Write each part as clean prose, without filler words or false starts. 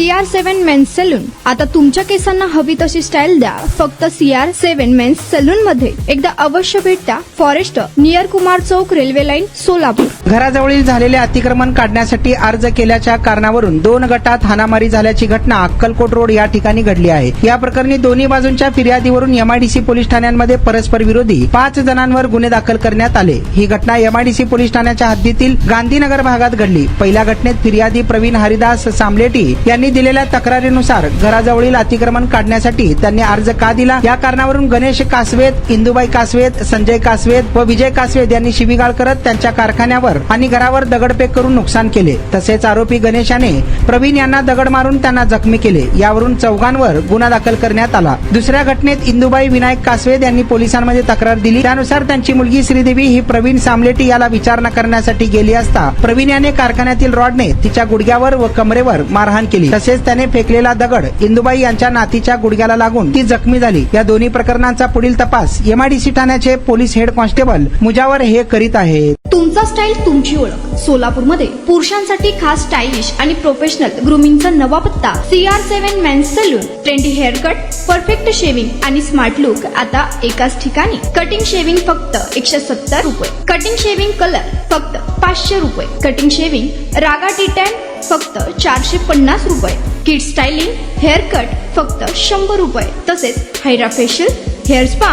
CR7 men's salon. आता तुमच्या केसांना हवी तशी स्टाईल द्या फक्त CR7 मेन्स सलून मध्ये. एकदा अवश्य भेट द्या. फॉरेस्ट नियर कुमार चौक, रेल्वे लाईन, सोलापूर. घराजवळील झालेले अतिक्रमण काढण्यासाठी अर्ज केल्याच्या कारणावरून 2 गटात हाणामारी झाल्याची घटना अक्कलकोट रोड या ठिकाणी घडली आहे. या प्रकरणी दोन्ही बाजूंच्या फिर्यादीवरून MIDC पोलीस ठाण्यांमध्ये परस्पर विरोधी 5 जणांवर गुन्हे दाखल करण्यात आले. ही घटना MIDC पोलीस ठाण्याच्या हद्दीतील गांधीनगर भागात घडली. पहिल्या घटनेत फिर्यादी प्रवीण हरिदास सामलेटी यांनी दिलेल्या तक्रारीनुसार घराजवळील अतिक्रमण काढण्यासाठी त्यांनी अर्ज का दिला या कारणावरून गणेश कासवेद, इंदुबाई कासवेद, संजय कासवेद व विजय कासवेद यांनी शिवीगाळ करत त्यांच्या कारखान्यावर आणि घरावर दगडफेक करून नुकसान केले. तसेच आरोपी गणेशाने प्रवीण यांना दगड मारून त्यांना जखमी केले. यावरून चौघांवर गुन्हा दाखल करण्यात आला. दुसऱ्या घटनेत इंदुबाई विनायक कासवेद यांनी पोलिसांमध्ये तक्रार दिली. त्यानुसार त्यांची मुलगी श्रीदेवी ही प्रवीण सामलेटी याला विचारणा करण्यासाठी गेली असता प्रवीण याने कारखान्यातील रॉडने तिच्या गुडघ्यावर व कमरेवर मारहाण केली. तसेच त्याने फेकलेला दगड इंदुबाई यांच्या नातीच्या गुडघ्याला लागून ती जखमी झाली. या दोन्ही प्रकरणांचा पुढील तपास MIDC ठाण्याचे पोलीस हेड कॉन्स्टेबल मुजावर हे करीत आहेत. तुमचा स्टाईल तुमची ओळख. सोलापूरमध्ये पुरुषांसाठी खास स्टायलिश आणि प्रोफेशनल ग्रूमिंगचा नवा पत्ता CR7 men's salon. Trendy hair cut, perfect shaving आणि स्मार्ट लुक आता एकाच ठिकाणी. कटिंग शेविंग फक्त 170 रुपये. कटिंग शेविंग कलर फक्त 500 रुपये. कटिंग शेविंग रागा टी10 फक्त 450 रुपये. किड स्टायलिंग हेअर कट फक्त 100 रुपये. तसेच hydra facial, hair spa,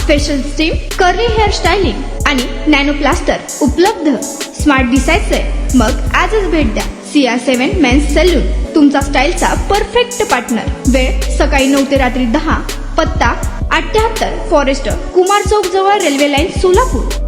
facial steam, curly hair styling आणि नॅनो प्लास्टर उपलब्ध. स्मार्ट दिसायचंय मग आजच भेट द्या CR7 मेन्स सलून. तुमचा स्टाईलचा परफेक्ट पार्टनर. वेळ सकाळी 9 ते रात्री 10. पत्ता 78 फॉरेस्ट कुमार चौक जवळ, रेल्वे लाईन, सोलापूर.